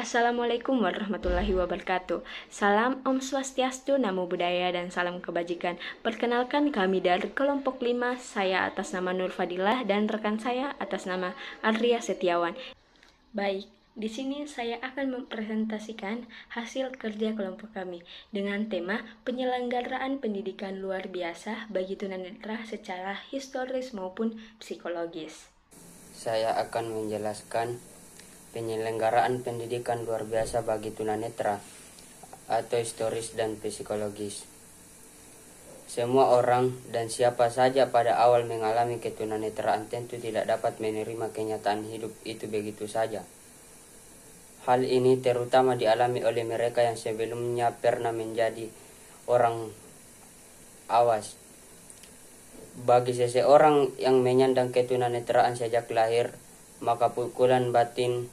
Assalamualaikum warahmatullahi wabarakatuh. Salam Om Swastiastu, Namo Buddhaya, dan salam kebajikan. Perkenalkan kami dari kelompok 5, saya atas nama Nur Fadilah dan rekan saya atas nama Arya Setiawan. Baik, di sini saya akan mempresentasikan hasil kerja kelompok kami dengan tema penyelenggaraan pendidikan luar biasa bagi tunanetra secara historis maupun psikologis. Saya akan menjelaskan penyelenggaraan pendidikan luar biasa bagi tunanetra atau historis dan psikologis. Semua orang dan siapa saja pada awal mengalami ketunanetraan tentu tidak dapat menerima kenyataan hidup itu begitu saja. Hal ini terutama dialami oleh mereka yang sebelumnya pernah menjadi orang awas. Bagi seseorang yang menyandang ketunanetraan sejak lahir, maka pukulan batin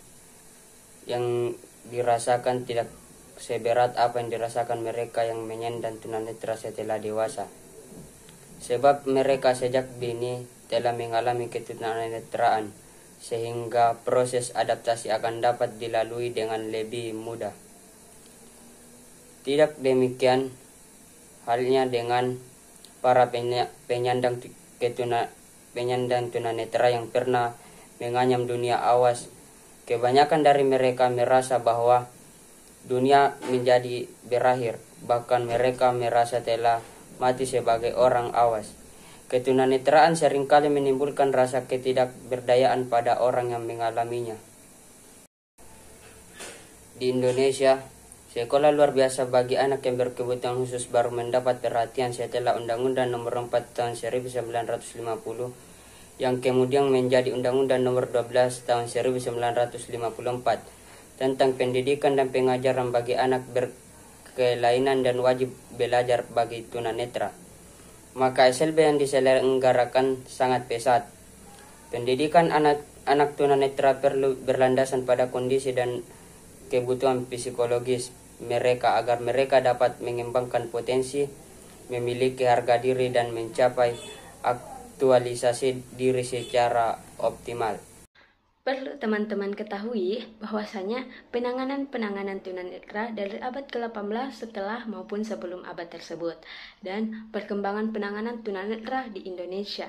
yang dirasakan tidak seberat apa yang dirasakan mereka yang menyandang tunanetra setelah dewasa. Sebab mereka sejak dini telah mengalami ketunanetraan, sehingga proses adaptasi akan dapat dilalui dengan lebih mudah. Tidak demikian halnya dengan para penyandang tunanetra yang pernah menganyam dunia awas. Kebanyakan dari mereka merasa bahwa dunia menjadi berakhir, bahkan mereka merasa telah mati sebagai orang awas. Ketunanetraan seringkali menimbulkan rasa ketidakberdayaan pada orang yang mengalaminya. Di Indonesia, sekolah luar biasa bagi anak yang berkebutuhan khusus baru mendapat perhatian setelah Undang-Undang Nomor 4 Tahun 1950 yang kemudian menjadi Undang-Undang Nomor 12 Tahun 1954 tentang pendidikan dan pengajaran bagi anak berkelainan dan wajib belajar bagi tunanetra. Maka SLB yang diselenggarakan sangat pesat. Pendidikan anak tunanetra perlu berlandasan pada kondisi dan kebutuhan psikologis mereka agar mereka dapat mengembangkan potensi, memiliki harga diri dan mencapai aktualisasi diri secara optimal. Perlu teman-teman ketahui bahwasanya penanganan tunanetra dari abad ke-18 setelah maupun sebelum abad tersebut dan perkembangan penanganan tunanetra di Indonesia.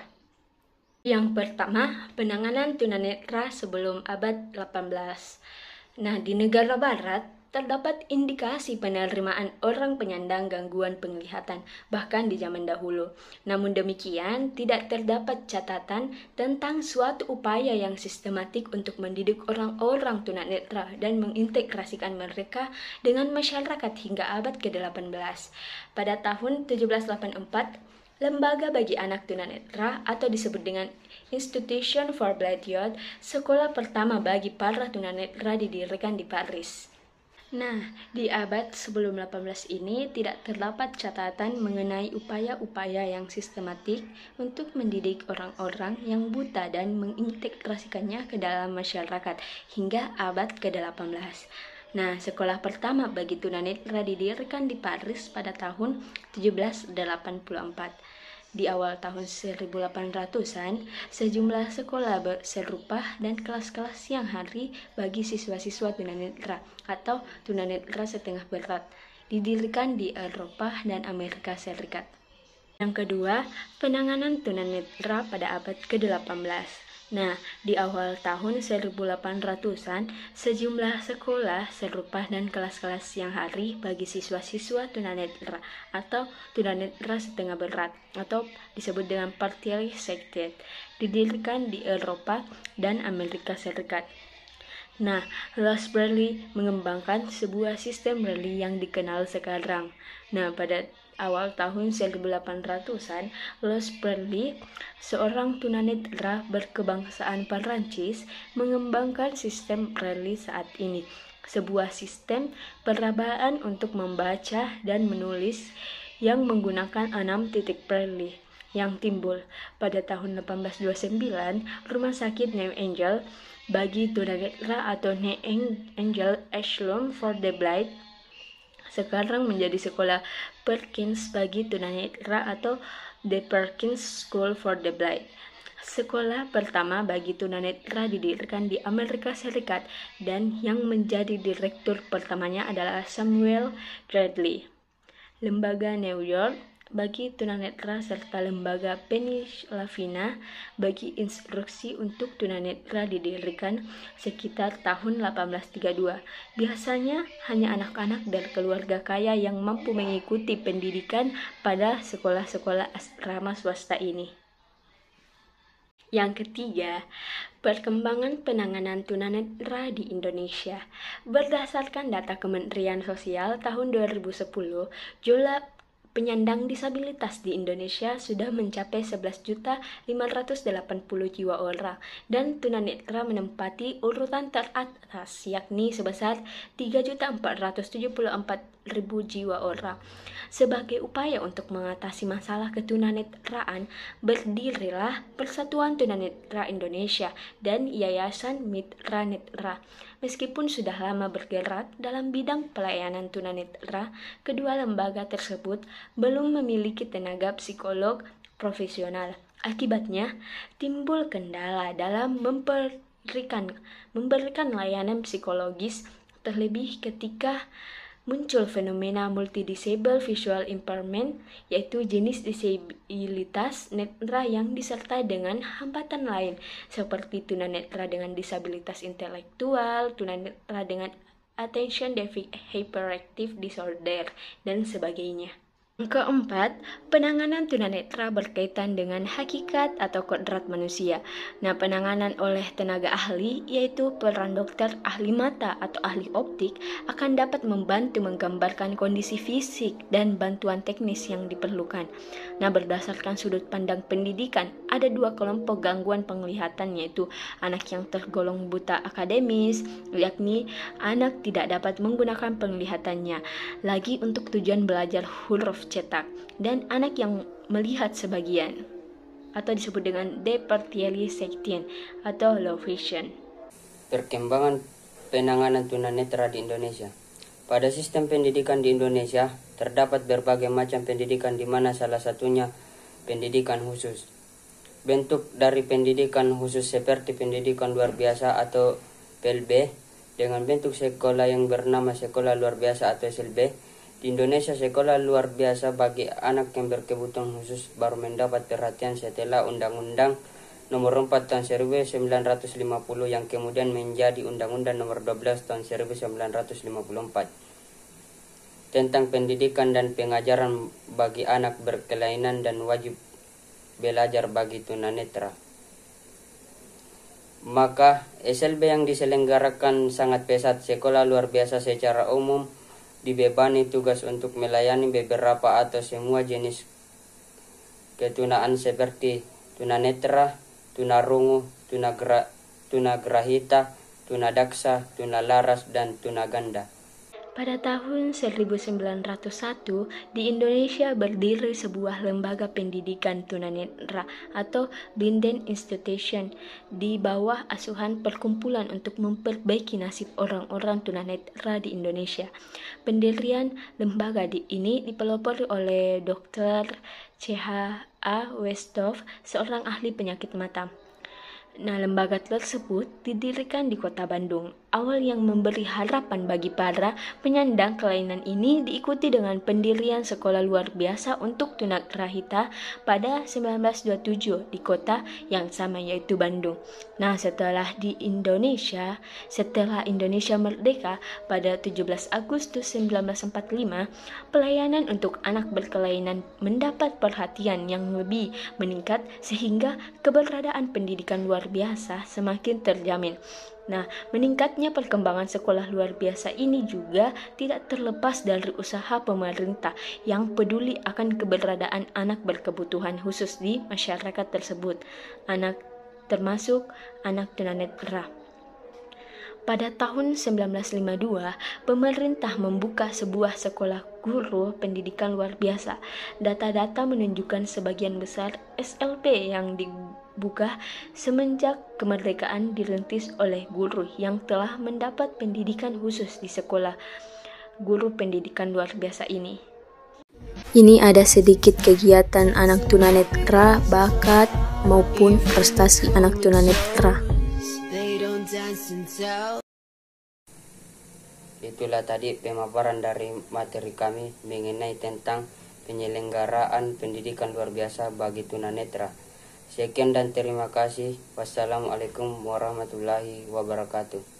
Yang pertama, penanganan tunanetra sebelum abad 18. Nah, di negara barat terdapat indikasi penerimaan orang penyandang gangguan penglihatan bahkan di zaman dahulu. Namun demikian, tidak terdapat catatan tentang suatu upaya yang sistematik untuk mendidik orang-orang tunanetra dan mengintegrasikan mereka dengan masyarakat hingga abad ke-18. Pada tahun 1784, Lembaga bagi anak tunanetra atau disebut dengan Institution for Blind Youth, sekolah pertama bagi para tunanetra didirikan di Paris. Nah, di abad sebelum 18 ini tidak terdapat catatan mengenai upaya-upaya yang sistematik untuk mendidik orang-orang yang buta dan mengintegrasikannya ke dalam masyarakat hingga abad ke-18. Nah, sekolah pertama bagi tunanetra didirikan di Paris pada tahun 1784. Di awal tahun 1800-an, sejumlah sekolah serupa dan kelas-kelas siang hari bagi siswa-siswa tunanetra atau tunanetra setengah berat didirikan di Eropa dan Amerika Serikat. Yang kedua, penanganan tunanetra pada abad ke-18. Nah, di awal tahun 1800-an, sejumlah sekolah serupa dan kelas-kelas siang hari bagi siswa-siswa tunanetra atau tunanetra setengah berat atau disebut dengan partially sighted didirikan di Eropa dan Amerika Serikat. Nah, Los Berli mengembangkan sebuah sistem rally yang dikenal sekarang. Nah, pada awal tahun 1800-an, Los Berli, seorang tunanetra berkebangsaan Perancis, mengembangkan sistem rally saat ini. Sebuah sistem perabaan untuk membaca dan menulis yang menggunakan 6 titik Braille yang timbul. Pada tahun 1829, Rumah Sakit New Angel bagi tunanetra atau New Angel Asylum for the Blind sekarang menjadi sekolah Perkins bagi tunanetra atau The Perkins School for the Blind. Sekolah pertama bagi tunanetra didirikan di Amerika Serikat dan yang menjadi direktur pertamanya adalah Samuel Bradley. Lembaga New York bagi tunanetra serta lembaga Pennsylvania bagi instruksi untuk tunanetra didirikan sekitar tahun 1832. Biasanya hanya anak-anak dari keluarga kaya yang mampu mengikuti pendidikan pada sekolah-sekolah asrama swasta ini. Yang ketiga, perkembangan penanganan tunanetra di Indonesia. Berdasarkan data Kementerian Sosial tahun 2010, jumlah penyandang disabilitas di Indonesia sudah mencapai 11.580 jiwa orang dan tunanetra menempati urutan teratas yakni sebesar 3.474.000 jiwa orang. Sebagai upaya untuk mengatasi masalah ketunanetraan, berdirilah Persatuan Tunanetra Indonesia dan Yayasan Mitra Netra. Meskipun sudah lama bergerak dalam bidang pelayanan tunanetra, kedua lembaga tersebut belum memiliki tenaga psikolog profesional. Akibatnya, timbul kendala dalam memberikan layanan psikologis, terlebih ketika muncul fenomena multidisable visual impairment, yaitu jenis disabilitas netra yang disertai dengan hambatan lain, seperti tunanetra dengan disabilitas intelektual, tunanetra dengan attention deficit hyperactive disorder, dan sebagainya. Keempat, penanganan tunanetra berkaitan dengan hakikat atau kodrat manusia. Nah, penanganan oleh tenaga ahli, yaitu peran dokter ahli mata atau ahli optik, akan dapat membantu menggambarkan kondisi fisik dan bantuan teknis yang diperlukan. Nah, berdasarkan sudut pandang pendidikan, ada dua kelompok gangguan penglihatan, yaitu anak yang tergolong buta akademis, yakni anak tidak dapat menggunakan penglihatannya lagi untuk tujuan belajar huruf cetak, dan anak yang melihat sebagian atau disebut dengan depertially sighted atau low vision. Perkembangan penanganan tunanetra di Indonesia. Pada sistem pendidikan di Indonesia, terdapat berbagai macam pendidikan di mana salah satunya pendidikan khusus. Bentuk dari pendidikan khusus seperti pendidikan luar biasa atau PLB dengan bentuk sekolah yang bernama sekolah luar biasa atau SLB. Di Indonesia, sekolah luar biasa bagi anak yang berkebutuhan khusus baru mendapat perhatian setelah Undang-Undang Nomor 4 Tahun 1950 yang kemudian menjadi Undang-Undang Nomor 12 Tahun 1954 tentang pendidikan dan pengajaran bagi anak berkelainan dan wajib belajar bagi tunanetra. Maka SLB yang diselenggarakan sangat pesat. Sekolah luar biasa secara umum dibebani tugas untuk melayani beberapa atau semua jenis ketunaan seperti tunanetra, tunarungu, tunagrahita, tunadaksa, tunalaras, dan tunaganda. Pada tahun 1901, di Indonesia berdiri sebuah lembaga pendidikan tunanetra atau Blinden Institution di bawah asuhan Perkumpulan untuk memperbaiki nasib orang-orang tunanetra di Indonesia. Pendirian lembaga ini dipelopori oleh Dr. C.H.A. Westhoff, seorang ahli penyakit mata. Nah, lembaga tersebut didirikan di Kota Bandung. Awal yang memberi harapan bagi para penyandang kelainan ini diikuti dengan pendirian sekolah luar biasa untuk tunagrahita pada 1927 di kota yang sama, yaitu Bandung. Nah, setelah Indonesia merdeka pada 17 Agustus 1945, pelayanan untuk anak berkelainan mendapat perhatian yang lebih meningkat sehingga keberadaan pendidikan luar biasa semakin terjamin. Nah, meningkatnya perkembangan sekolah luar biasa ini juga tidak terlepas dari usaha pemerintah yang peduli akan keberadaan anak berkebutuhan khusus di masyarakat tersebut, termasuk anak tunanetra. Pada tahun 1952, pemerintah membuka sebuah sekolah guru pendidikan luar biasa. Data-data menunjukkan sebagian besar SLP yang dibuka semenjak kemerdekaan dirintis oleh guru yang telah mendapat pendidikan khusus di sekolah guru pendidikan luar biasa ini. Ini ada sedikit kegiatan anak tunanetra, bakat, maupun prestasi anak tunanetra. Itulah tadi pemaparan dari materi kami mengenai tentang penyelenggaraan pendidikan luar biasa bagi tunanetra. Sekian dan terima kasih. Wassalamualaikum warahmatullahi wabarakatuh.